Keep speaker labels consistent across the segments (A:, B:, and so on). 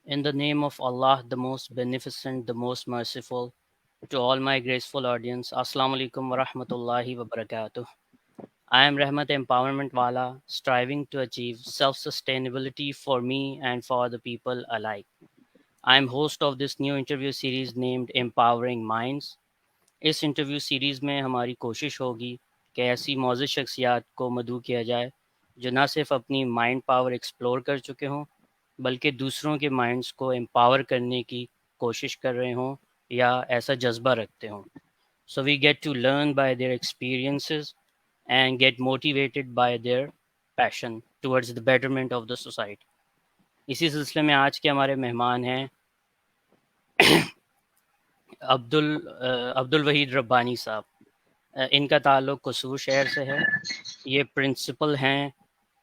A: In the name of Allah, the most beneficent, the most merciful, to all my graceful audience, Assalamu alaikum wa rahmatullahi wa barakatuh. I am Rahmat Empowerment Wala, striving to achieve self-sustainability for me and for the people alike. I am host of this new interview series named Empowering Minds. Us interview series میں ہماری کوشش ہوگی کہ ایسی معزز شخصیات کو مدعو کیا جائے جو نہ صرف اپنی مائنڈ پاور ایکسپلور کر چکے ہوں بلکہ دوسروں کے مائنڈز کو امپاور کرنے کی کوشش کر رہے ہوں یا ایسا جذبہ رکھتے ہوں. So we get to learn by their experiences and get motivated by their passion towards the betterment of the society. اسی سلسلے میں آج کے ہمارے مہمان ہیں عبد الوحید ربانی صاحب. ان کا تعلق قصور شہر سے ہے. یہ پرنسپل ہیں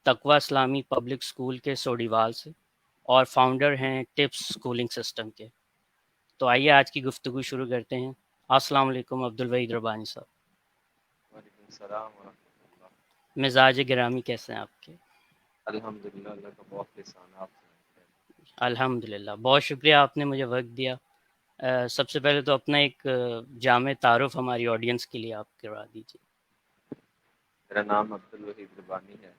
A: تقوی اسلامی پبلک اسکول کے سوڈیوال سے اور فاؤنڈر ہیں ٹپس اسکولنگ سسٹم کے. تو آئیے آج کی گفتگو شروع کرتے ہیں. السلام علیکم عبد الوحید ربانی صاحب.
B: وعلیکم السلام ورحمۃ اللہ.
A: مزاج گرامی کیسے ہیں آپ کے؟
B: الحمدللہ اللہ کا بہت احسان ہے. آپ
A: الحمد للہ، بہت شکریہ آپ نے مجھے وقت دیا. سب سے پہلے تو اپنا ایک جامع تعارف ہماری آڈینس کے لیے آپ کروا دیجیے.
B: میرا نام عبد الوحید ربانی ہے.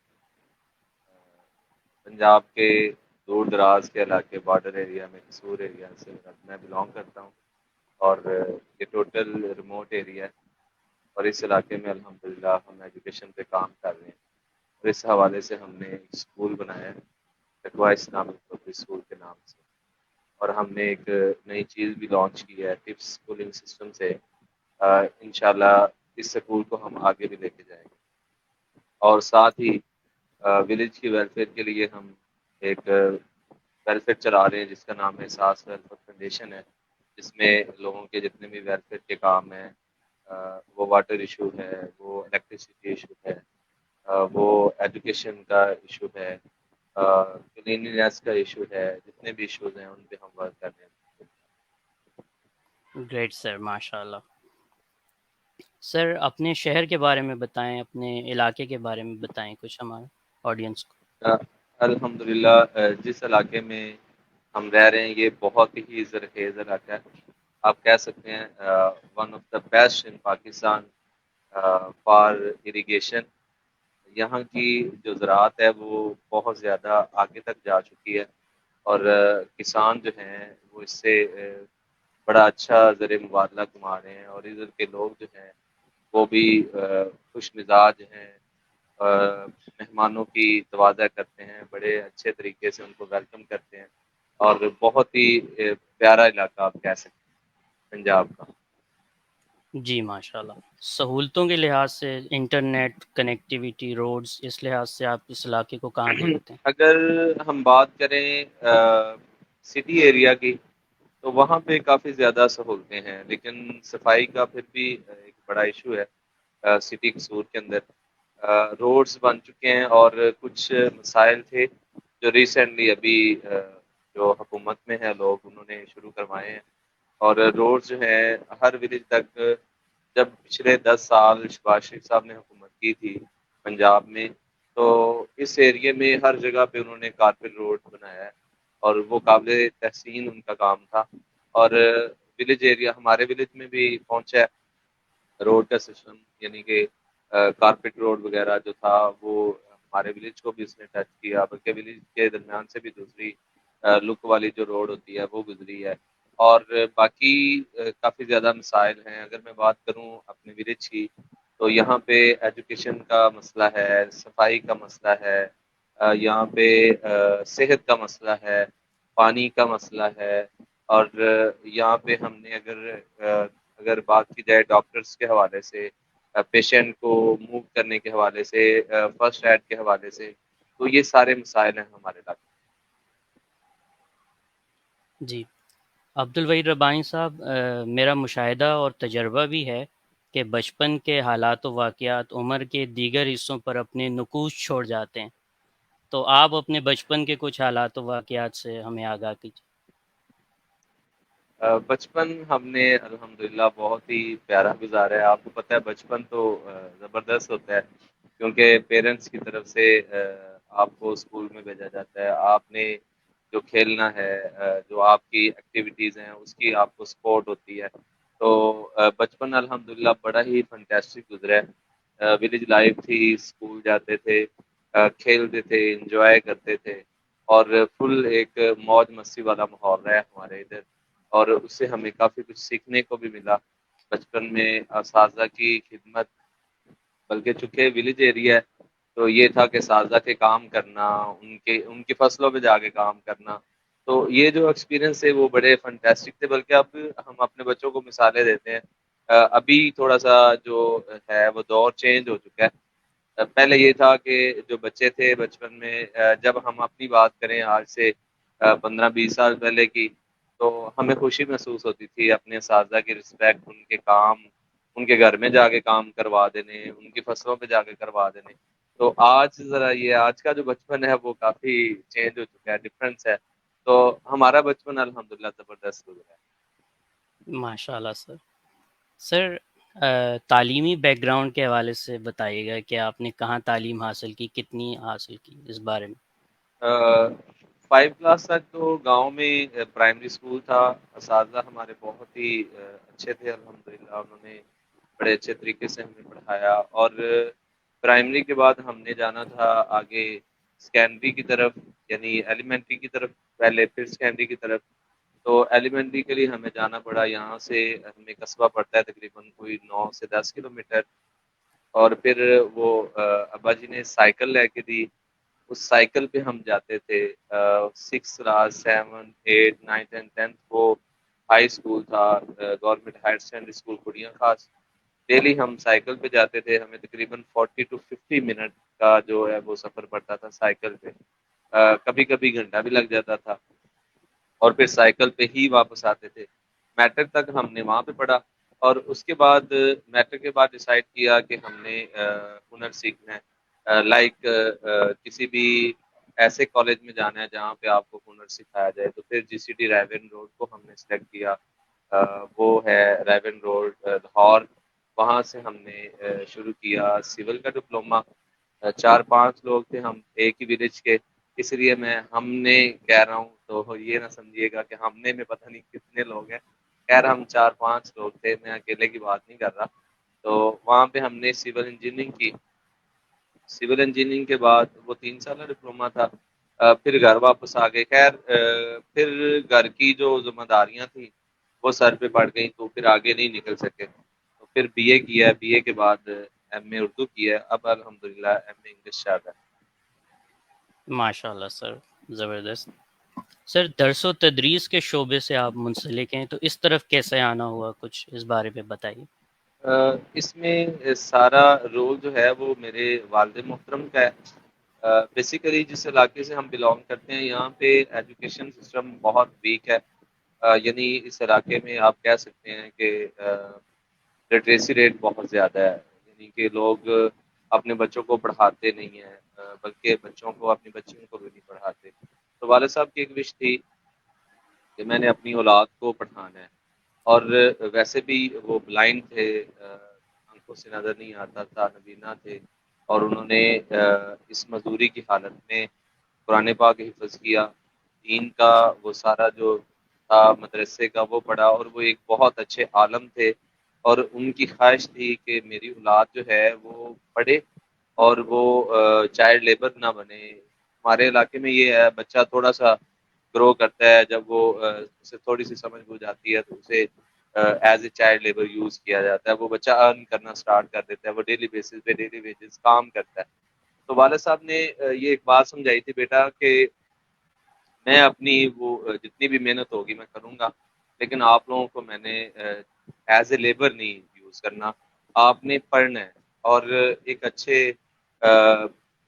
B: پنجاب کے دور دراز کے علاقے بارڈر ایریا میں قصور ایریا سے میں بلانگ کرتا ہوں اور یہ ٹوٹل ریموٹ ایریا ہے اور اس علاقے میں الحمدللہ ہم ایجوکیشن پہ کام کر رہے ہیں اور اس حوالے سے ہم نے ایک اسکول بنایا ہے تقوی اسلامی پبلک اسکول کے نام سے اور ہم نے ایک نئی چیز بھی لانچ کی ہے ٹپس اسکولنگ سسٹم سے. انشاءاللہ اس اسکول کو ہم آگے بھی لے کے جائیں گے اور ساتھ ہی ولیج کی ویلفیئر کے لیے ہم ایک ویلفیئر چلا رہے ہیں جس کا نام احساس ویلفیئر فاؤنڈیشن ہے جس میں لوگوں کے جتنے بھی ویلفیئر کے کام ہیں وہ واٹر ایشو ہے, وہ الیکٹریسٹی ایشو ہے, وہ ایجوکیشن کا ایشو ہے, کلیننیس کا ایشو ہے, جتنے بھی ایشوز ہیں ان پہ ہم ورک کر رہے ہیں.
A: گریٹ سر، ماشاء اللہ. سر اپنے شہر کے بارے میں بتائیں، اپنے علاقے کے بارے میں بتائیں کچھ ہمارے آڈینس کو.
B: الحمدللہ جس علاقے میں ہم رہ رہے ہیں یہ بہت ہی زرخیز علاقہ ہے. آپ کہہ سکتے ہیں one of the best in Pakistan for irrigation. یہاں کی جو زراعت ہے وہ بہت زیادہ آگے تک جا چکی ہے اور کسان جو ہیں وہ اس سے بڑا اچھا زر مبادلہ کما رہے ہیں اور ادھر کے لوگ جو ہیں وہ بھی خوش مزاج ہیں, مہمانوں کی توازہ کرتے ہیں, بڑے اچھے طریقے سے ان کو ویلکم کرتے ہیں اور بہت ہی پیارا علاقہ آپ کہہ سکتے ہیں پنجاب کا.
A: جی ماشاء اللہ. سہولتوں کے لحاظ سے انٹرنیٹ کنیکٹیویٹی روڈز اس لحاظ سے آپ اس علاقے کو کہاں دیکھتے ہیں؟
B: اگر ہم بات کریں سٹی ایریا کی تو وہاں پہ کافی زیادہ سہولتیں ہیں لیکن صفائی کا پھر بھی ایک بڑا ایشو ہے سٹی قصور کے اندر. روڈز بن چکے ہیں اور کچھ مسائل تھے جو ریسنٹلی ابھی جو حکومت میں ہے لوگ انہوں نے شروع کروائے ہیں اور روڈ جو ہیں ہر ولیج تک. جب پچھلے 10 سال شہباز شریف صاحب نے حکومت کی تھی پنجاب میں تو اس ایریے میں ہر جگہ پہ انہوں نے کارپیٹ روڈ بنایا ہے اور وہ قابل تحسین ان کا کام تھا اور ولیج ایریا ہمارے ولیج میں بھی پہنچا ہے روڈ کا سسٹم, یعنی کہ کارپیٹ روڈ وغیرہ جو تھا وہ ہمارے ولیج کو بھی اس نے ٹچ کیا بلکہ ولیج کے درمیان سے بھی دوسری لک والی جو روڈ ہوتی ہے وہ گزری ہے اور باقی کافی زیادہ مسائل ہیں. اگر میں بات کروں اپنے ولیج کی تو یہاں پہ ایجوکیشن کا مسئلہ ہے, صفائی کا مسئلہ ہے, یہاں پہ صحت کا مسئلہ ہے, پانی کا مسئلہ ہے اور یہاں پہ ہم نے اگر بات کی جائے ڈاکٹرز کے حوالے سے, پیشنٹ کو موو کرنے کے حوالے سے, فرسٹ ایڈ کے حوالے سے, تو یہ سارے مسائل ہیں ہمارے علاقے.
A: جی عبد الوحید ربانی صاحب، میرا مشاہدہ اور تجربہ بھی ہے کہ بچپن کے حالات و واقعات عمر کے دیگر حصوں پر اپنے نقوش چھوڑ جاتے ہیں. تو آپ اپنے بچپن کے کچھ حالات و واقعات سے ہمیں آگاہ کیجیے.
B: بچپن ہم نے الحمدللہ بہت ہی پیارا گزارا ہے. آپ کو پتہ ہے بچپن تو زبردست ہوتا ہے کیونکہ پیرنٹس کی طرف سے آپ کو اسکول میں بھیجا جاتا ہے. آپ نے جو کھیلنا ہے جو آپ کی ایکٹیویٹیز ہیں اس کی آپ کو سپورٹ ہوتی ہے. تو بچپن الحمدللہ بڑا ہی فنٹیسٹک گزرا ہے. ولیج لائف تھی, اسکول جاتے تھے, کھیلتے تھے, انجوائے کرتے تھے, اور فل ایک موج مستی والا ماحول رہا ہمارے ادھر, اور اس سے ہمیں کافی کچھ سیکھنے کو بھی ملا. بچپن میں اساتذہ کی خدمت, بلکہ چونکہ ولیج ایریا ہے تو یہ تھا کہ اساتذہ کے کام کرنا, ان کی فصلوں پہ جا کے کام کرنا, تو یہ جو ایکسپیرینس ہے وہ بڑے فنٹیسٹک تھے. بلکہ اب ہم اپنے بچوں کو مثالیں دیتے ہیں. ابھی تھوڑا سا جو ہے وہ دور چینج ہو چکا ہے. پہلے یہ تھا کہ جو بچے تھے بچپن میں, جب ہم اپنی بات کریں آج سے 15-20 سال پہلے کی, تو ہمیں خوشی محسوس ہوتی تھی اپنے اساتذہ کی رسپیکٹ, ان کے کام, ان کے گھر میں جا کے کام کروا دینے, ان کی فصلوں پہ جا کے کروا دینے. تو آج ذرا یہ آج کا جو بچپن ہے وہ کافی چینج ہو چکا ہے, ڈفرینس ہے. تو ہمارا بچپن الحمدللہ زبردست گزرا ہے.
A: ماشاء اللہ سر. سر تعلیمی بیک گراؤنڈ کے حوالے سے بتائیے گا کہ آپ نے کہاں تعلیم حاصل کی, کتنی حاصل کی, اس بارے میں.
B: 5 کلاس تک تو گاؤں میں پرائمری اسکول تھا. اساتذہ ہمارے بہت ہی اچھے تھے الحمدللہ, انہوں نے بڑے اچھے طریقے سے ہمیں پڑھایا. اور پرائمری کے بعد ہم نے جانا تھا آگے سیکنڈری کی طرف, یعنی ایلیمنٹری کی طرف پہلے, پھر سیکنڈری کی طرف. تو ایلیمنٹری کے لیے ہمیں جانا پڑا, یہاں سے ہمیں قصبہ پڑتا ہے تقریباً کوئی 9 سے 10 کلومیٹر. اور پھر وہ ابا جی نے سائیکل لے کے دی, اس سائیکل پہ ہم جاتے تھے. 6 کلاس 7 8 9 10 وہ ہائی اسکول تھا, گورنمنٹ ہائر سیکنڈری اسکول کڑیاں خاص. ڈیلی ہم سائیکل پہ جاتے تھے, ہمیں تقریباً 40 to 50 منٹ کا جو ہے وہ سفر پڑتا تھا سائیکل پہ. کبھی کبھی گھنٹہ بھی لگ جاتا تھا, اور پھر سائیکل پہ ہی واپس آتے تھے. میٹرک تک ہم نے وہاں پہ پڑھا, اور اس کے بعد میٹرک کے بعد ڈیسائیڈ کیا کہ ہم نے ہنر سیکھنا ہے. لائک کسی بھی ایسے کالج میں جانا ہے جہاں پہ آپ کو ہنر سکھایا جائے. تو پھر جی سی ٹی رائیون روڈ کو ہم نے سلیکٹ کیا, وہ ہے رائیون روڈ لاہور. وہاں سے ہم نے شروع کیا سول کا ڈپلوما. 4-5 لوگ تھے ہم ایک ہی ولیج کے, اس لیے میں ہم نے کہہ رہا ہوں تو یہ نہ سمجھیے گا کہ ہم نے میں پتہ نہیں کتنے لوگ ہیں. خیر ہم 4-5 لوگ تھے, میں اکیلے کی بات نہیں کر رہا. تو وہاں پہ ہم نے سول انجینئرنگ کی. سول انجینئرنگ کے بعد وہ 3 سالہ ڈپلوما تھا. پھر گھر واپس آ گئے. خیر پھر گھر کی جو ذمہ داریاں تھیں وہ سر پہ پڑ گئیں, تو پھر آگے نہیں نکل سکے. تو پھر بی اے کیا, بی اے کے بعد ایم اے اردو کیا, اب الحمدللہ ایم اے انگلش چل رہا ہے.
A: ماشاء اللہ سر, زبردست. سر درس و تدریس کے شعبے سے آپ منسلک ہیں, تو اس طرف کیسے آنا ہوا, کچھ اس بارے میں بتائیے.
B: اس میں سارا رول جو ہے وہ میرے والد محترم کا ہے. بیسیکلی جس علاقے سے ہم بلانگ کرتے ہیں یہاں پہ ایجوکیشن سسٹم بہت ویک ہے. یعنی اس علاقے میں آپ کہہ سکتے ہیں کہ لٹریسی ریٹ بہت زیادہ ہے. یعنی کہ لوگ اپنے بچوں کو پڑھاتے نہیں ہیں, بلکہ بچوں کو اپنی بچیوں کو بھی نہیں پڑھاتے. تو والد صاحب کی ایک وش تھی کہ میں نے اپنی اولاد کو پڑھانا ہے. اور ویسے بھی وہ بلائنڈ تھے, آنکھوں سے نظر نہیں آتا تھا, نابینا تھے. اور انہوں نے اس مزدوری کی حالت میں قرآن پاک حفظ کیا, دین کا وہ سارا جو تھا مدرسے کا وہ پڑھا, اور وہ ایک بہت اچھے عالم تھے. اور ان کی خواہش تھی کہ میری اولاد جو ہے وہ پڑھے اور وہ چائلڈ لیبر نہ بنے. ہمارے علاقے میں یہ ہے, بچہ تھوڑا سا گرو کرتا ہے, جب وہ اسے تھوڑی سی سمجھ بوجھ آتی ہے تو اسے as a child labour use کیا جاتا ہے. وہ بچہ ارن کرنا سٹارٹ کر دیتا ہے, وہ ڈیلی بیسس پہ ڈیلی ویجز کام کرتا ہے. تو والد صاحب نے یہ ایک بات سمجھائی تھی, بیٹا کہ میں اپنی وہ جتنی بھی محنت ہوگی میں کروں گا, لیکن آپ لوگوں کو میں نے ایز اے لیبر نہیں یوز کرنا, آپ نے پڑھنا ہے. اور ایک اچھے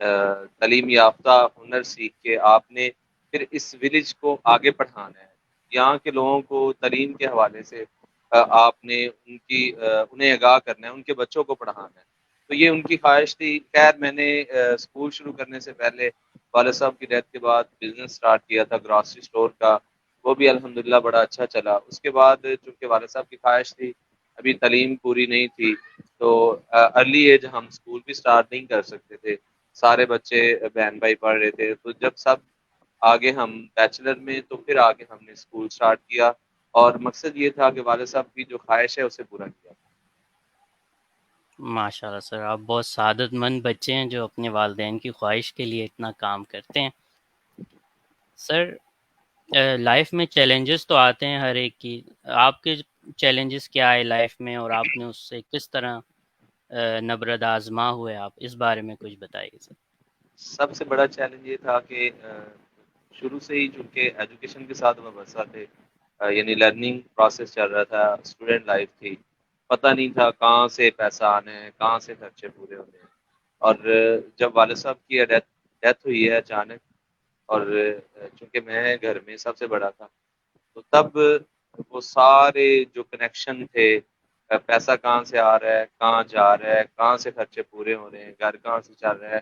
B: تعلیم یافتہ ہنر سیکھ کے آپ نے پھر اس ولیج کو آگے پڑھانا ہے. یہاں کے لوگوں کو تعلیم کے حوالے سے آپ نے انہیں آگاہ کرنا ہے, ان کے بچوں کو پڑھانا ہے. تو یہ ان کی خواہش تھی. خیر میں نے اسکول شروع کرنے سے پہلے والد صاحب کی ڈیتھ کے بعد بزنس سٹارٹ کیا تھا گراسری اسٹور کا, وہ بھی الحمدللہ بڑا اچھا چلا. اس کے بعد چونکہ والد صاحب کی خواہش تھی, ابھی تعلیم پوری نہیں تھی, تو ارلی ایج ہم اسکول بھی سٹارٹ نہیں کر سکتے تھے. سارے بچے بہن بھائی پڑھ رہے تھے, تو جب سب آگے ہم بیچلر میں، تو پھر آگے ہم نے اسکول سٹارٹ کیا، اور مقصد یہ تھا کہ والد صاحب کی جو خواہش ہے اسے پورا کیا۔
A: ماشاء اللہ سر، آپ بہت سعادت مند بچے ہیں جو اپنے والدین کی خواہش کے لیے اتنا کام کرتے ہیں۔ سر لائف میں چیلنجز تو آتے ہیں ہر ایک کی، آپ کے چیلنجز کیا ہے لائف میں، اور آپ نے اس سے کس طرح نبرد آزما ہوئے آپ، اس بارے میں کچھ بتائیے سر۔
B: سب سے بڑا چیلنج یہ تھا کہ شروع سے ہی چونکہ ایجوکیشن کے ساتھ وابستہ تھے، یعنی لرننگ پروسیس چل رہا تھا، اسٹوڈنٹ لائف تھی، پتہ نہیں تھا کہاں سے پیسہ آنا ہے، کہاں سے خرچے پورے ہونے ہیں۔ اور جب والد صاحب کی ڈیتھ ہوئی ہے اچانک، اور چونکہ میں گھر میں سب سے بڑا تھا، تو تب وہ سارے جو کنیکشن تھے، پیسہ کہاں سے آ رہا ہے، کہاں جا رہا ہے، کہاں سے خرچے پورے ہو رہے ہیں، گھر کہاں سے چل رہا ہے،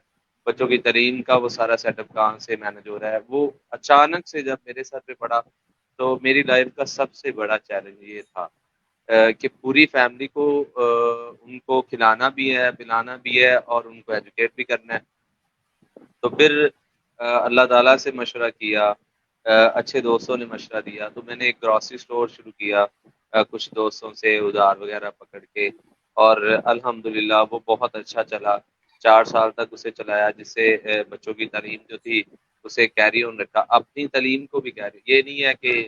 B: بچوں کی تعلیم کا وہ سارا سیٹ اپ کہاں سے مینج ہو رہا ہے، وہ اچانک سے جب میرے سر پہ پڑا، تو میری لائف کا سب سے بڑا چیلنج یہ تھا کہ پوری فیملی کو ان کو کھلانا بھی ہے، پلانا بھی ہے، اور ان کو ایجوکیٹ بھی کرنا ہے۔ تو پھر اللہ تعالیٰ سے مشورہ کیا، اچھے دوستوں نے مشورہ دیا، تو میں نے ایک گروسری سٹور شروع کیا کچھ دوستوں سے ادھار وغیرہ پکڑ کے، اور الحمدللہ وہ بہت اچھا چلا، 4 سال تک اسے چلایا، جس سے بچوں کی تعلیم جو تھی اسے کیری آن رکھا، اپنی تعلیم کو بھی کیری، یہ نہیں ہے کہ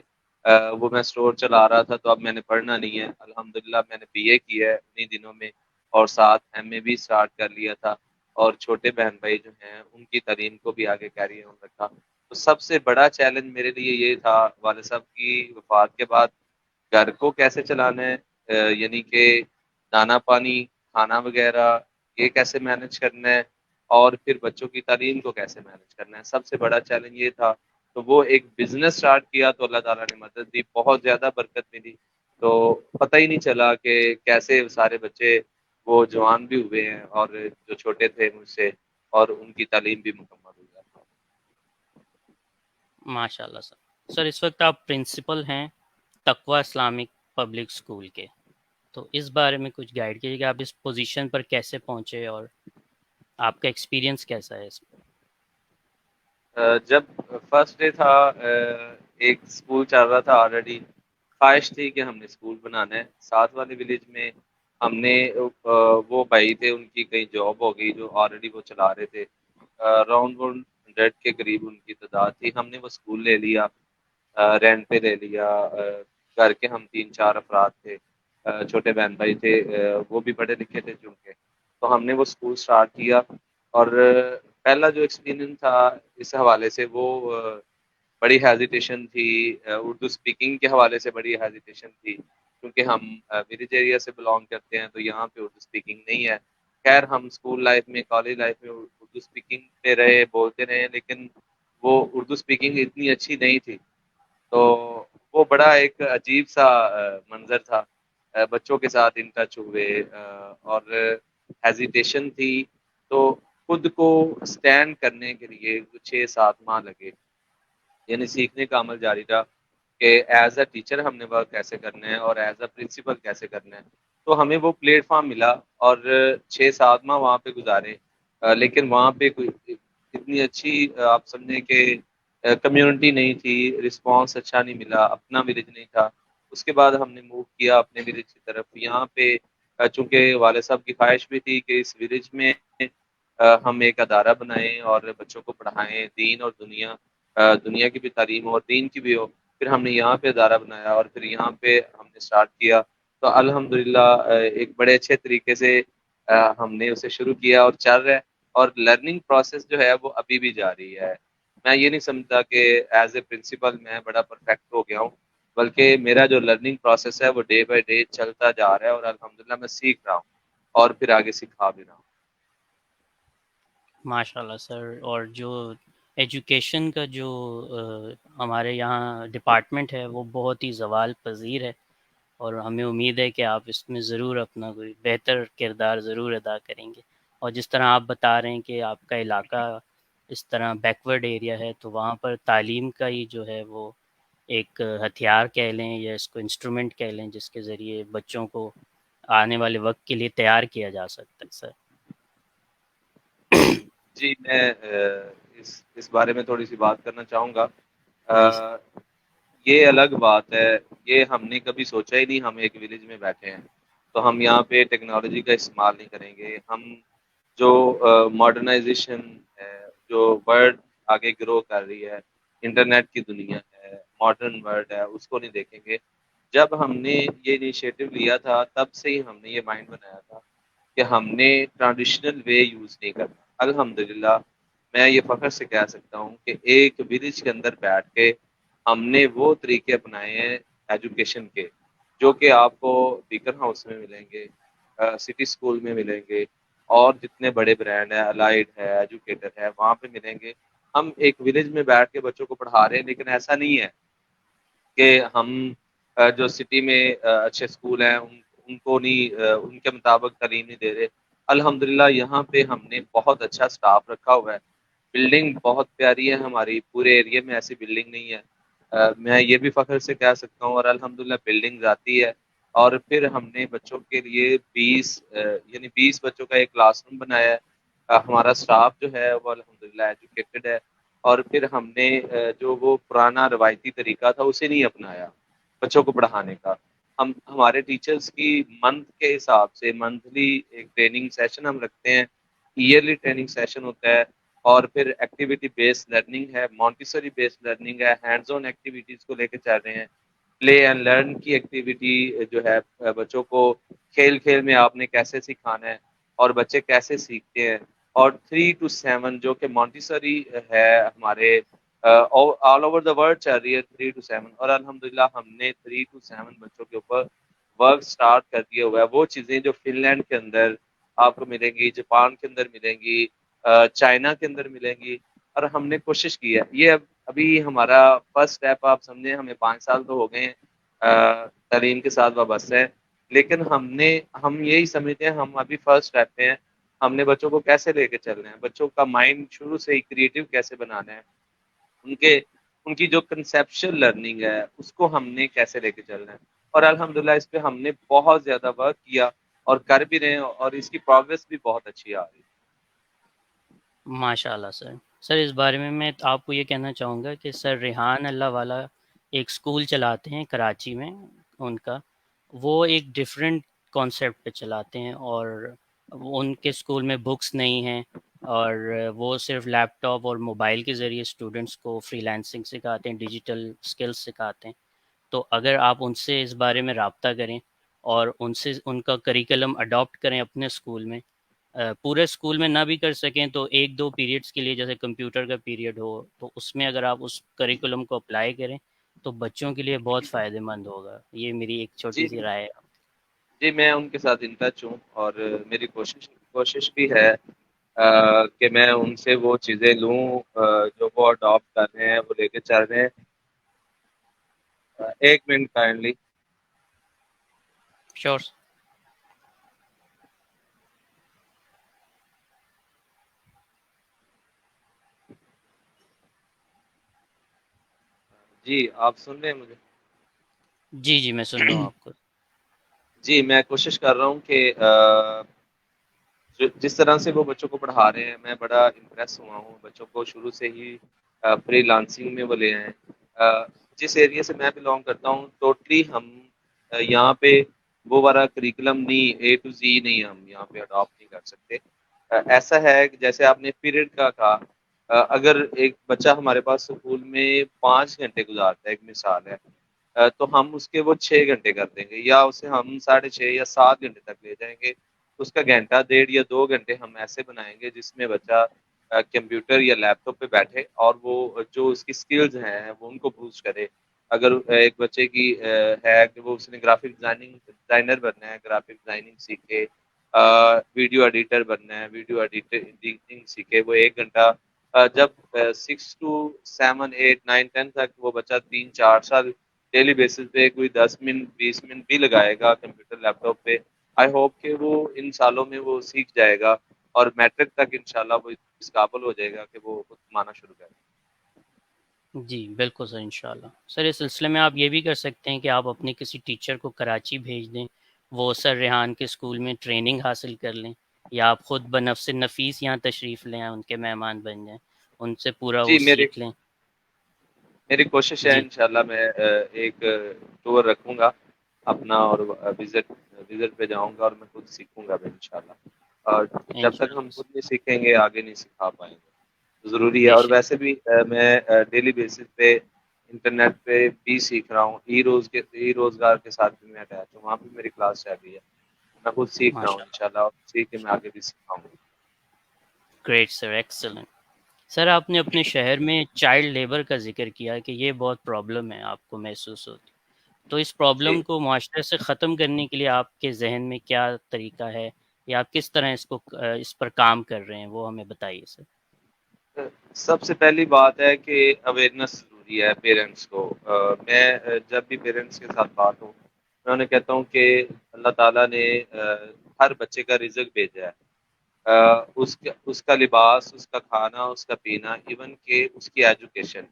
B: وہ میں سٹور چلا رہا تھا تو اب میں نے پڑھنا نہیں ہے، الحمدللہ میں نے بی اے کی ہے انہی دنوں میں، اور ساتھ ایم اے بھی اسٹارٹ کر لیا تھا، اور چھوٹے بہن بھائی جو ہیں ان کی تعلیم کو بھی آگے کیری آن رکھا۔ تو سب سے بڑا چیلنج میرے لیے یہ تھا والد صاحب کی وفات کے بعد گھر کو کیسے چلانا ہے، یعنی کہ دانا پانی، کھانا وغیرہ یہ کیسے مینج کرنا ہے، اور پھر بچوں کی تعلیم کو کیسے مینج کرنا ہے، سب سے بڑا چیلنج یہ تھا۔ تو وہ ایک بزنس سٹارٹ کیا تو اللہ تعالیٰ نے مدد دی، بہت زیادہ برکت ملی، تو پتہ ہی نہیں چلا کہ کیسے سارے بچے وہ جوان بھی ہوئے ہیں، اور جو چھوٹے تھے مجھ سے، اور ان کی تعلیم بھی مکمل ہو گیا۔
A: ماشاء اللہ سر، سر اس وقت آپ پرنسپل ہیں تقوی اسلامک پبلک اسکول کے، تو اس بارے میں کچھ گائیڈ کیجیے کہ آپ اس پوزیشن پر کیسے پہنچے، اور آپ کا ایکسپیرینس کیسا ہے اس میں۔
B: جب فرسٹ ڈے تھا، ایک اسکول چل رہا تھا آلریڈی، خواہش تھی کہ ہم نے اسکول بنانا ہے، ساتھ والے ولیج میں ہم نے وہ بھائی تھے ان کی کہیں جاب ہو گئی جو آلریڈی وہ چلا رہے تھے، راؤنڈ 100 کے قریب ان کی تعداد تھی، ہم نے وہ اسکول لے لیا، رینٹ پہ لے لیا، گھر کے ہم 3 4 افراد تھے، چھوٹے بہن بھائی تھے، وہ بھی پڑھے لکھے تھے چونکہ، تو ہم نے وہ اسکول سٹارٹ کیا، اور پہلا جو ایکسپیرینس تھا اس حوالے سے وہ بڑی ہیزیٹیشن تھی، اردو اسپیکنگ کے حوالے سے بڑی ہیزیٹیشن تھی، کیونکہ ہم ولیج ایریا سے بلانگ کرتے ہیں تو یہاں پہ اردو اسپیکنگ نہیں ہے۔ خیر ہم اسکول لائف میں، کالج لائف میں اردو اسپیکنگ پہ رہے، بولتے رہے، لیکن وہ اردو اسپیکنگ اتنی اچھی نہیں تھی، تو وہ بڑا ایک عجیب سا منظر تھا، بچوں کے ساتھ ان ٹچ ہوئے، اور ہیزیٹیشن تھی، تو خود کو سٹینڈ کرنے کے لیے 6 7 ماہ لگے، یعنی سیکھنے کا عمل جاری رہا کہ ایز اے ٹیچر ہم نے ورک کیسے کرنا ہے اور ایز اے پرنسپل کیسے کرنا ہے، تو ہمیں وہ پلیٹ فارم ملا، اور 6 7 ماہ وہاں پہ گزارے، لیکن وہاں پہ کوئی اتنی اچھی آپ سمجھیں کہ کمیونٹی نہیں تھی، رسپانس اچھا نہیں ملا، اپنا ولیج نہیں تھا۔ اس کے بعد ہم نے موو کیا اپنے ولیج کی طرف، یہاں پہ چونکہ والد صاحب کی خواہش بھی تھی کہ اس ولیج میں ہم ایک ادارہ بنائیں اور بچوں کو پڑھائیں، دین اور دنیا، دنیا کی بھی تعلیم ہو اور دین کی بھی ہو۔ پھر ہم نے یہاں پہ ادارہ بنایا، اور پھر یہاں پہ ہم نے سٹارٹ کیا، تو الحمدللہ ایک بڑے اچھے طریقے سے ہم نے اسے شروع کیا اور چل رہا ہے، اور لرننگ پروسیس جو ہے وہ ابھی بھی جاری ہے۔ میں یہ نہیں سمجھتا کہ ایز اے پرنسپل میں بڑا پرفیکٹ ہو گیا ہوں، بلکہ میرا جو لرننگ پروسیس ہے وہ ڈے بائی ڈے چلتا جا رہا ہے، اور الحمدللہ میں سیکھ رہا ہوں اور پھر آگے سکھا بھی رہا ہوں۔
A: ماشاء اللہ سر، اور جو ایجوکیشن کا جو ہمارے یہاں ڈپارٹمنٹ ہے وہ بہت ہی زوال پذیر ہے، اور ہمیں امید ہے کہ آپ اس میں ضرور اپنا کوئی بہتر کردار ضرور ادا کریں گے، اور جس طرح آپ بتا رہے ہیں کہ آپ کا علاقہ اس طرح بیکورڈ ایریا ہے، تو وہاں پر تعلیم کا ہی جو ہے وہ ایک ہتھیار کہہ لیں یا اس کو انسٹرومنٹ کہہ لیں جس کے ذریعے بچوں کو آنے والے وقت کے لیے تیار کیا جا سکتا ہے سر۔
B: جی میں اس بارے میں تھوڑی سی بات کرنا چاہوں گا.
A: پلیز.
B: یہ الگ بات ہے, یہ ہم نے کبھی سوچا ہی نہیں. ہم ایک ولیج میں بیٹھے ہیں تو ہم یہاں پہ ٹیکنالوجی کا استعمال نہیں کریں گے. ہم جو ماڈرنائزیشن ہے, جو ورلڈ آگے گرو کر رہی ہے, انٹرنیٹ کی دنیا ہے, ماڈرن ورلڈ ہے, اس کو نہیں دیکھیں گے. جب ہم نے یہ انیشیٹو لیا تھا تب سے ہی ہم نے یہ مائنڈ بنایا تھا کہ ہم نے ٹریڈیشنل وے یوز نہیں کرنا. الحمدللہ میں یہ فخر سے کہہ سکتا ہوں کہ ایک ولیج کے اندر بیٹھ کے ہم نے وہ طریقے اپنائے ہیں ایجوکیشن کے, جو کہ آپ کو بیکن ہاؤس میں ملیں گے, سٹی اسکول میں ملیں گے, اور جتنے بڑے برانڈ ہیں, الائڈ ہے, ایجوکیٹر ہے, وہاں پہ ملیں گے. ہم ایک ولیج میں بیٹھ کے بچوں کو پڑھا رہے ہیں, لیکن ایسا نہیں ہے کہ ہم جو سٹی میں اچھے اسکول ہیں ان کو نہیں, ان کے مطابق تعلیم نہیں دے رہے. الحمدللہ یہاں پہ ہم نے بہت اچھا اسٹاف رکھا ہوا ہے. بلڈنگ بہت پیاری ہے ہماری, پورے ایریے میں ایسی بلڈنگ نہیں ہے. میں یہ بھی فخر سے کہہ سکتا ہوں, اور الحمدللہ بلڈنگ آتی ہے. اور پھر ہم نے بچوں کے لیے 20 بچوں کا ایک کلاس روم بنایا ہے. ہمارا اسٹاف جو ہے وہ الحمدللہ ایجوکیٹڈ ہے. اور پھر ہم نے جو وہ پرانا روایتی طریقہ تھا اسے نہیں اپنایا بچوں کو پڑھانے کا. ہمارے ٹیچرز کی منتھ کے حساب سے منتھلی ایک ٹریننگ سیشن ہم رکھتے ہیں. ایئرلی ٹریننگ سیشن ہوتا ہے. اور پھر ایکٹیویٹی بیسڈ لرننگ ہے, مونٹیسری بیسڈ لرننگ ہے, ہینڈز آن ایکٹیویٹیز کو لے کے چل رہے ہیں. پلے اینڈ لرن کی ایکٹیویٹی جو ہے, بچوں کو کھیل کھیل میں آپ نے کیسے سکھانا ہے اور بچے کیسے سیکھتے ہیں. اور 3 to 7 جو کہ مونٹیسری ہے ہمارے آل اوور دا ورلڈ چل رہی ہے 3 to 7. اور الحمدللہ ہم نے 3 to 7 بچوں کے اوپر ورک سٹارٹ کر دیا ہوا ہے. وہ چیزیں جو فن لینڈ کے اندر آپ کو ملیں گی, جاپان کے اندر ملیں گی, چائنا کے اندر ملیں گی. اور ہم نے کوشش کی ہے, یہ ابھی ہمارا فرسٹ اسٹیپ آپ سمجھیں, ہمیں 5 سال تو ہو گئے ہیں تعلیم کے ساتھ وابستہ ہے, لیکن ہم یہی سمجھتے ہیں ہم ابھی فرسٹ اسٹیپ پہ ہیں. ہم نے بچوں کو کیسے لے کے چلنا ہے, بچوں کا مائنڈ شروع سے ہی کریٹو کیسے بنانا ہے, ان کی جو کنسیپشل لرننگ ہے اس کو ہم نے کیسے لے کے چلنا ہے. اور الحمدللہ اس پہ ہم نے بہت زیادہ ورک کیا اور کر بھی رہے ہیں, اور اس کی پروگرس بھی بہت اچھی آ رہی ہے.
A: ماشاء اللہ سر. سر اس بارے میں آپ کو یہ کہنا چاہوں گا کہ سر ریحان اللہ والا ایک اسکول چلاتے ہیں کراچی میں. ان کا وہ ایک ڈفرینٹ کانسیپٹ پہ چلاتے ہیں, اور ان کے اسکول میں بکس نہیں ہیں, اور وہ صرف لیپ ٹاپ اور موبائل کے ذریعے اسٹوڈنٹس کو فری لانسنگ سکھاتے ہیں, ڈیجیٹل اسکلس سکھاتے ہیں. تو اگر آپ ان سے اس بارے میں رابطہ کریں اور ان سے ان کا کریکلم اڈاپٹ کریں اپنے اسکول میں, پورے اسکول میں نہ بھی کر سکیں تو 1-2 پیریڈس کے لیے, جیسے کمپیوٹر کا پیریڈ ہو, تو اس میں اگر آپ اس کریکولم کو اپلائی کریں تو بچوں کے لیے بہت فائدہ مند ہوگا. یہ میری ایک چھوٹی
B: جی
A: سی رائے ہے.
B: جی, میں ان کے ساتھ ان ٹچ ہوں, اور میری کوشش بھی ہے کہ میں ان سے وہ چیزیں لوں جو وہ اڈاپٹ کر رہے ہیں, وہ لے کے چل رہے ہیں. 1 منٹ کائنڈلی.
A: شور.
B: جی آپ سن رہے ہیں مجھے؟
A: جی جی میں سن رہا ہوں آپ کو.
B: جی, میں کوشش کر رہا ہوں کہ جس طرح سے وہ بچوں کو پڑھا رہے ہیں میں بڑا امپریس ہوا ہوں. بچوں کو شروع سے ہی فری لانسنگ میں وہ لے آئے ہیں. جس ایریا سے میں بلانگ کرتا ہوں ٹوٹلی ہم یہاں پہ وہ والا کریکولم نہیں, A to Z نہیں ہم یہاں پہ اڈاپٹ نہیں کر سکتے. ایسا ہے کہ جیسے آپ نے پیریڈ کا کہا, اگر ایک بچہ ہمارے پاس اسکول میں 5 گھنٹے گزارتا ہے, ایک مثال ہے, تو ہم اس کے وہ 6 گھنٹے کر دیں گے, یا اسے ہم 6.5 یا 7 گھنٹے تک لے جائیں گے. اس کا گھنٹہ 1.5 یا 2 گھنٹے ہم ایسے بنائیں گے جس میں بچہ کمپیوٹر یا لیپ ٹاپ پہ بیٹھے اور وہ جو اس کی سکلز ہیں وہ ان کو بوسٹ کرے. اگر ایک بچے کی ہے کہ وہ اس نے گرافک ڈیزائنر بننا ہے, گرافک ڈیزائننگ سیکھے, ویڈیو ایڈیٹر بننا ہے, ویڈیو ایڈیٹنگ سیکھے. وہ 1 گھنٹہ جب 6 to 7 8 9 10 تک وہ بچہ 3 4 سال ڈیلی بیسس پہ کوئی 10 منٹ 20 منٹ بھی لگائے گا کمپیوٹر لیپ ٹاپ پہ, آئی ہوپ کہ وہ ان سالوں میں وہ سیکھ جائے گا, اور میٹرک تک انشاءاللہ وہ اس قابل ہو جائے گا کہ وہ خود کمانا شروع کرے.
A: جی بالکل سر, انشاءاللہ. سر اس سلسلے میں آپ یہ بھی کر سکتے ہیں کہ آپ اپنے کسی ٹیچر کو کراچی بھیج دیں, وہ سر ریحان کے اسکول میں ٹریننگ حاصل کر لیں, یا آپ خود بنفس نفیس یہاں تشریف لیں, ان کے مہمان بن جائیں. ان سے پورا
B: جی
A: وہ سیکھ لیں.
B: میری کوشش ہے
A: جی
B: انشاءاللہ میں ایک ٹور رکھوں گا اپنا اور وزٹ پہ جاؤں گا اور میں خود سیکھوں گا بھی انشاءاللہ. اور جب تک ہم
A: انشاءاللہ
B: خود نہیں سیکھیں گے آگے نہیں سکھا پائیں گے. ضروری ہے.
A: بے
B: اور
A: شک.
B: ویسے بھی میں ڈیلی بیسس پہ انٹرنیٹ پہ بھی سیکھ رہا ہوں. ای روزگار کے ساتھ بھی میں اٹیچ ہوں. وہاں پہ میری کلاس چل رہی ہے. میں خود سیکھ رہا ہوں
A: ماشاء اللہ.
B: انشاءاللہ اور سیکھ کے میں آگے بھی سکھاؤں گا.
A: گریٹ سر، ایکسلنٹ. سر آپ نے اپنے شہر میں چائلڈ لیبر کا ذکر کیا کہ یہ بہت پرابلم ہے آپ کو محسوس ہوتی. تو اس
B: جی
A: پرابلم کو معاشرے سے ختم کرنے کے لیے آپ کے ذہن میں کیا طریقہ ہے، یا آپ کس طرح اس پر کام کر رہے ہیں، وہ ہمیں بتائیے سر.
B: سب سے پہلی بات ہے کہ اویئرنیس ضروری ہے پیرنٹس کو. میں جب بھی پیرنٹس کے ساتھ بات ہوں میں انہیں کہتا ہوں کہ اللہ تعالیٰ نے ہر بچے کا رزق بھیجا ہے. اس کا لباس، اس کا کھانا، اس کا پینا، ایون کہ اس کی ایجوکیشن.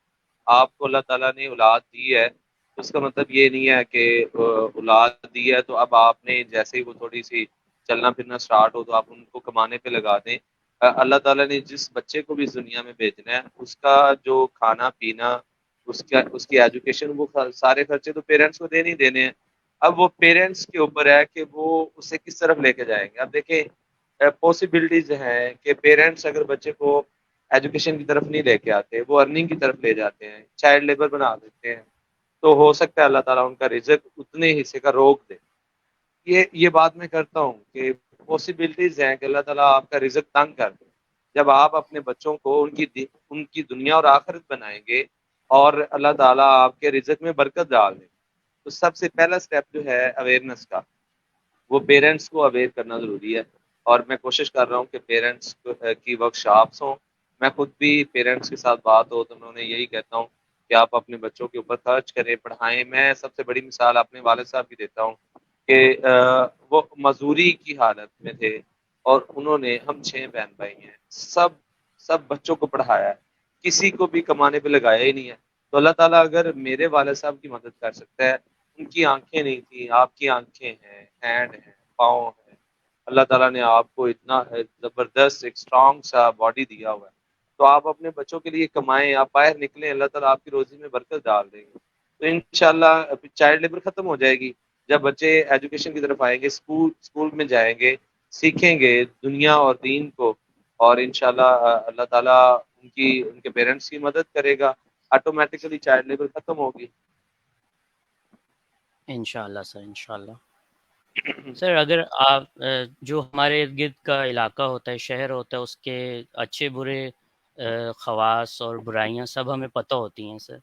B: آپ کو اللہ تعالیٰ نے اولاد دی ہے تو اس کا مطلب یہ نہیں ہے کہ اولاد دی ہے تو اب آپ نے جیسے ہی وہ تھوڑی سی چلنا پھرنا سٹارٹ ہو تو آپ ان کو کمانے پہ لگا دیں. اللہ تعالیٰ نے جس بچے کو بھی اس دنیا میں بھیجنا ہے اس کا جو کھانا پینا، اس کی ایجوکیشن، وہ سارے خرچے تو پیرنٹس کو دینے ہی دینے ہیں. اب وہ پیرنٹس کے اوپر ہے کہ وہ اسے کس طرف لے کے جائیں گے. اب دیکھیں پاسبلٹیز ہیں کہ پیرنٹس اگر بچے کو ایجوکیشن کی طرف نہیں لے کے آتے، وہ ارننگ کی طرف لے جاتے ہیں، چائلڈ لیبر بنا دیتے ہیں، تو ہو سکتا ہے اللہ تعالیٰ ان کا رزق اتنے حصے کا روک دے. یہ بات میں کرتا ہوں کہ پاسبلٹیز ہیں کہ اللہ تعالیٰ آپ کا رزق تنگ کر دے. جب آپ اپنے بچوں کو ان کی دنیا اور آخرت بنائیں گے اور اللہ تعالیٰ آپ کے رزق میں برکت ڈال دیں، تو سب سے پہلا سٹیپ جو ہے اویئرنیس کا، وہ پیرنٹس کو اویئر کرنا ضروری ہے. اور میں کوشش کر رہا ہوں کہ پیرنٹس کی ورک شاپس ہوں. میں خود بھی پیرنٹس کے ساتھ بات ہو تو میں انہیں یہی کہتا ہوں کہ آپ اپنے بچوں کے اوپر خرچ کریں، پڑھائیں. میں سب سے بڑی مثال اپنے والد صاحب کی دیتا ہوں کہ وہ مزدوری کی حالت میں تھے اور انہوں نے، ہم 6 بہن بھائی ہیں، سب بچوں کو پڑھایا ہے، کسی کو بھی کمانے پہ لگایا ہی نہیں ہے. تو اللہ تعالیٰ اگر میرے والد صاحب کی مدد کر سکتا ہے، ان کی آنکھیں نہیں تھیں، آپ کی آنکھیں ہیں، ہینڈ ہیں، پاؤں ہیں. اللہ تعالیٰ نے آپ کو اتنا زبردست ایک اسٹرانگ سا باڈی دیا ہوا ہے، تو آپ اپنے بچوں کے لیے کمائیں، آپ باہر نکلیں، اللہ تعالیٰ آپ کی روزی میں برکت ڈال دیں گے. تو انشاءاللہ چائلڈ لیبر ختم ہو جائے گی جب بچے ایجوکیشن کی طرف آئیں گے، اسکول میں جائیں گے، سیکھیں گے دنیا اور دین کو. اور انشاءاللہ اللہ تعالیٰ ان کے پیرنٹس کی مدد کرے گا، آٹومیٹیکلی چائلڈ لیبر ختم ہوگی.
A: انشاءاللہ سر، انشاءاللہ. سر اگر آپ جو ہمارے ارد گرد کا علاقہ ہوتا ہے، شہر ہوتا ہے، اس کے اچھے برے خواص اور برائیاں سب ہمیں پتہ ہوتی ہیں سر.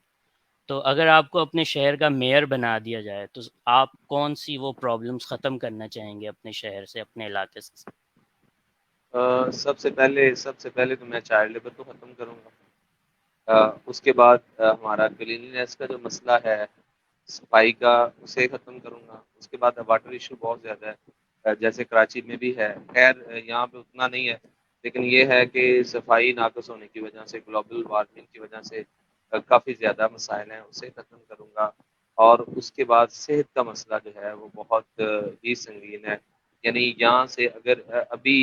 A: تو اگر آپ کو اپنے شہر کا میئر بنا دیا جائے تو آپ کون سی وہ پرابلمس ختم کرنا چاہیں گے اپنے شہر سے، اپنے علاقے سے؟
B: سب سے پہلے تو میں چائلڈ لیبر کو ختم کروں گا. اس کے بعد ہمارا کلیننیس کا جو مسئلہ ہے، صفائی کا، اسے ختم کروں گا. اس کے بعد واٹر ایشو بہت زیادہ ہے، جیسے کراچی میں بھی ہے. خیر یہاں پہ اتنا نہیں ہے، لیکن یہ ہے کہ صفائی ناقص ہونے کی وجہ سے، گلوبل وارمنگ کی وجہ سے کافی زیادہ مسائل ہیں، اسے ختم کروں گا. اور اس کے بعد صحت کا مسئلہ جو ہے وہ بہت ہی سنگین ہے. یعنی یہاں سے اگر ابھی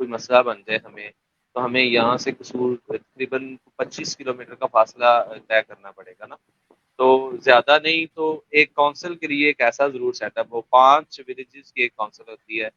B: کوئی مسئلہ بن جائے تو ہمیں یہاں سے قصور تقریباً 25 کلومیٹر کا فاصلہ طے کرنا پڑے گا نا. تو زیادہ نہیں تو ایک کونسل کے لیے ایک ایسا ضرور سیٹ اپ ہو. 5 ولیجز کی ایک کونسل ہوتی ہے،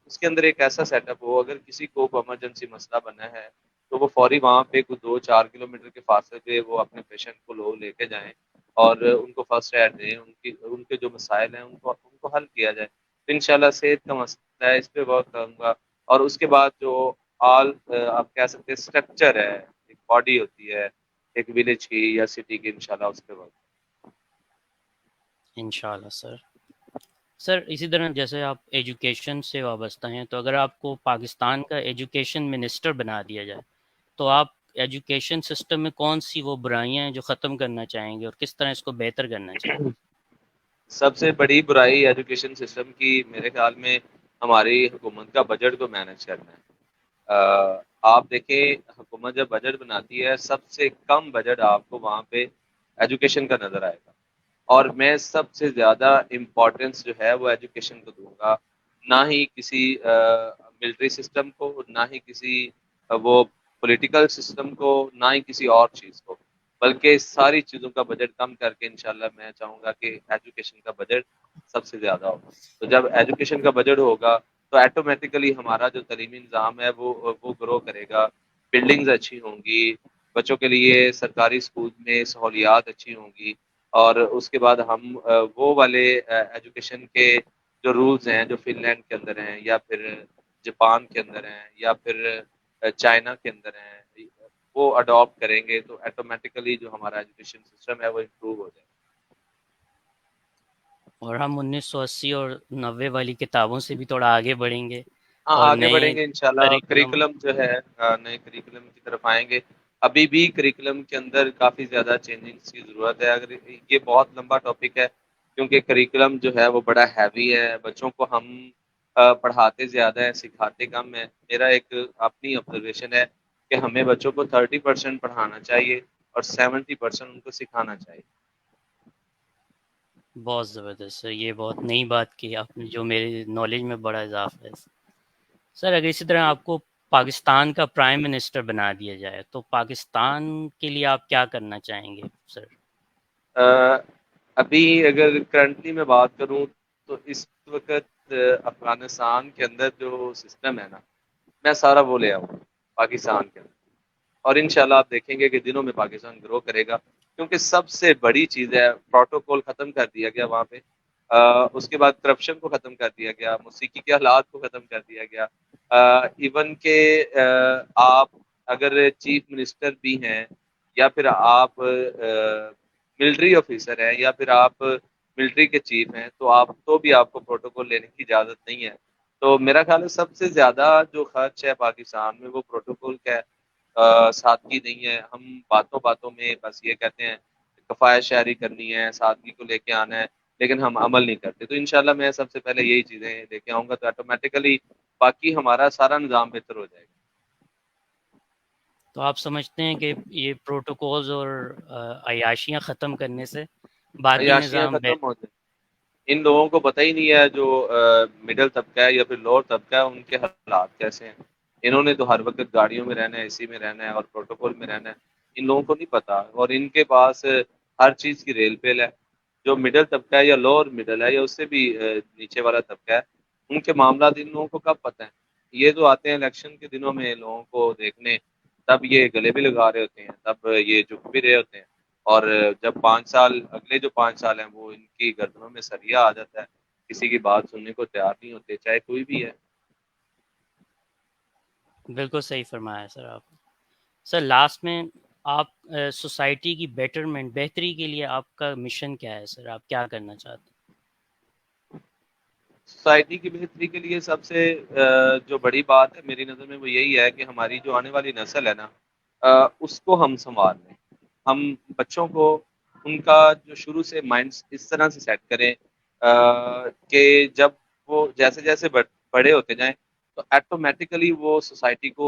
B: اس کے اندر ایک ایسا سیٹ اپ ہو، اگر کسی کو ایمرجنسی مسئلہ بنا ہے تو وہ فوری وہاں پہ کوئی 2-4 کلومیٹر کے فاصلے پہ وہ اپنے پیشنٹ کو لے کے جائیں اور ان کو فرسٹ ایڈ دیں. ان کے جو مسائل ہیں ان کو حل کیا جائے. تو انشاءاللہ صحت کا مسئلہ ہے، اس پہ بہت کروں گا. اور اس کے بعد جو آپ کہہ سکتے ہیں اسٹرکچر ہے، ایک باڈی ہوتی ہے ایک ولیج کی یا سٹی کی، انشاءاللہ اس پہ بہت.
A: انشاءاللہ سر. سر اسی طرح جیسے آپ ایجوکیشن سے وابستہ ہیں، تو اگر آپ کو پاکستان کا ایجوکیشن منسٹر بنا دیا جائے تو آپ ایجوکیشن سسٹم میں کون سی وہ برائیاں ہیں جو ختم کرنا چاہیں گے، اور کس طرح اس کو بہتر کرنا چاہیں گے؟
B: سب سے بڑی برائی ایجوکیشن سسٹم کی میرے خیال میں ہماری حکومت کا بجٹ کو مینج کرنا ہے. آپ دیکھیں حکومت جب بجٹ بناتی ہے، سب سے کم بجٹ آپ کو وہاں پہ ایجوکیشن کا نظر آئے گا. اور میں سب سے زیادہ امپورٹنس جو ہے وہ ایجوکیشن کو دوں گا، نہ ہی کسی ملٹری سسٹم کو، نہ ہی کسی وہ پولیٹیکل سسٹم کو نہ ہی کسی اور چیز کو، بلکہ ساری چیزوں کا بجٹ کم کر کے انشاءاللہ میں چاہوں گا کہ ایجوکیشن کا بجٹ سب سے زیادہ ہو. تو جب ایجوکیشن کا بجٹ ہوگا تو ایٹومیٹیکلی ہمارا جو تعلیمی نظام ہے وہ گرو کرے گا، بلڈنگز اچھی ہوں گی، بچوں کے لیے سرکاری اسکول میں سہولیات اچھی ہوں گی، اور اس کے بعد ہم وہ والے ایجوکیشن کے جو رولز ہیں جو فن لینڈ کے اندر ہیں یا پھر جاپان کے اندر ہیں یا پھر چائنا کے اندر ہیں، وہ اڈاپٹ کریں گے تو ایٹومیٹیکلی جو ہمارا ایجوکیشن سسٹم ہے وہ امپروو ہو جائے گا.
A: اور ہم 1980 اور 90 والی کتابوں سے بھی تھوڑا آگے بڑھیں گے
B: ہاں
A: اور
B: آگے
A: نئے
B: بڑھیں گے انشاءاللہ.
A: کریکولم.
B: کریکولم جو ہے نئے کریکولم کی طرف آئیں گے. ابھی بھی کریکولم کے اندر کافی زیادہ چینجنگز کی ضرورت ہے. اگر یہ بہت لمبا ٹاپک ہے کیونکہ کریکولم جو ہے وہ بڑا ہیوی ہے، بچوں کو ہم پڑھاتے زیادہ ہیں سکھاتے کم ہیں. میرا ایک اپنی آبزرویشن ہے کہ ہمیں بچوں کو 30% پڑھانا چاہیے اور 70% ان کو سکھانا چاہیے.
A: بہت زبردست سر، یہ بہت نئی بات کی آپ نے جو میری نالج میں بڑا اضافہ ہے. سر اگر اسی طرح آپ کو پاکستان کا پرائم منسٹر بنا دیا جائے تو پاکستان کے لیے آپ کیا کرنا چاہیں گے سر؟
B: ابھی اگر کرنٹلی میں بات کروں تو اس وقت افغانستان کے اندر جو سسٹم ہے نا، میں سارا وہ لے آؤں پاکستان کے اندر، اور انشاءاللہ آپ دیکھیں گے کہ دنوں میں پاکستان گرو کرے گا. کیونکہ سب سے بڑی چیز ہے پروٹوکول ختم کر دیا گیا وہاں پہ. اس کے بعد کرپشن کو ختم کر دیا گیا، موسیقی کے حالات کو ختم کر دیا گیا. ایون کہ آپ اگر چیف منسٹر بھی ہیں یا پھر آپ ملٹری آفیسر ہیں یا پھر آپ ملٹری کے چیف ہیں تو بھی آپ کو پروٹوکول لینے کی اجازت نہیں ہے. تو میرا خیال ہے سب سے زیادہ جو خرچ ہے پاکستان میں وہ پروٹوکول کا ہے. سادگی نہیں ہے. ہم باتوں باتوں میں بس یہ کہتے ہیں کفایت شعری کرنی ہے، سادگی کو لے کے آنا ہے، لیکن ہم عمل نہیں کرتے. تو انشاءاللہ میں سب سے پہلے یہی چیزیں لے کے آؤں گا تو آٹومیٹیکلی باقی ہمارا سارا نظام بہتر ہو جائے گا.
A: تو آپ سمجھتے ہیں کہ یہ پروٹوکولز اور عیاشیاں ختم کرنے سے باقی
B: عیاشیاں
A: نظام
B: ختم ہو جائیں. ان لوگوں کو پتہ ہی نہیں ہے جو مڈل طبقہ ہے یا پھر لوور طبقہ ہے ان کے حالات کیسے ہیں. انہوں نے تو ہر وقت گاڑیوں میں رہنا ہے، اے سی میں رہنا ہے اور پروٹوکول میں رہنا ہے. ان لوگوں کو نہیں پتا، اور ان کے پاس ہر چیز کی ریل پیل ہے. جو مڈل طبقہ ہے یا لوور مڈل ہے یا اس سے بھی نیچے والا طبقہ ہے، ان کے معاملات ان لوگوں کو کب پتہ ہے؟ یہ تو آتے ہیں الیکشن کے دنوں میں لوگوں کو دیکھنے، تب یہ گلے بھی لگا رہے ہوتے ہیں، تب یہ جھک بھی رہے ہوتے ہیں. اور جب 5 سال اگلے جو 5 سال ہیں وہ ان کی گردنوں میں سریا آ جاتا ہے، کسی کی بات سننے کو تیار نہیں ہوتے، چاہے کوئی بھی ہے.
A: بالکل صحیح فرمایا سر آپ. سر لاسٹ میں آپ سوسائٹی کی بہتری کے لیے آپ کا مشن کیا ہے سر؟ آپ کیا کرنا چاہتے ہیں؟
B: سوسائٹی کی بہتری کے لیے سب سے جو بڑی بات ہے میری نظر میں وہ یہی ہے کہ ہماری جو آنے والی نسل ہے نا، اس کو ہم سنبھال لیں. ہم بچوں کو ان کا جو شروع سے مائنڈ اس طرح سے سیٹ کریں کہ جب وہ جیسے جیسے بڑے ہوتے جائیں تو ایٹومیٹیکلی وہ سوسائٹی کو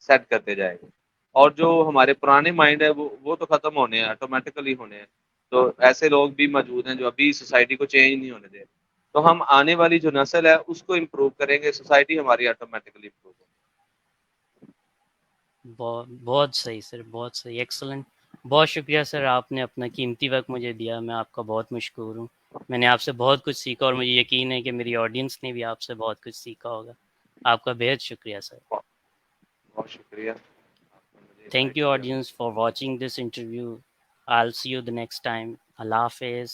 B: سیٹ کرتے جائیں گے. اور جو ہمارے پرانے مائنڈ ہے وہ تو ختم ہونے ہیں، ایٹومیٹیکلی ہونے ہیں. تو ایسے لوگ بھی موجود ہیں جو ابھی سوسائٹی کو چینج نہیں ہونے دے. تو ہم آنے والی جو نسل ہے اس کو امپروو کریں گے، سوسائٹی ہماری آٹومیٹکلی امپروو ہوگی.
A: بہت بہت صحیح سر، بہت صحیح، ایکسلنٹ. بہت شکریہ سر، آپ نے اپنا قیمتی وقت مجھے دیا، میں آپ کا بہت مشکور ہوں. میں نے آپ سے بہت کچھ سیکھا اور مجھے یقین ہے کہ میری آڈینس نے بھی آپ سے بہت کچھ سیکھا ہوگا. آپ کا بہت شکریہ سر.
B: بہت بہت شکریہ آپ نے مجھے
A: تھینک
B: انوائٹ
A: یو
B: کیا.
A: Audience for watching this interview. I'll see you the next time. اللہ حافظ.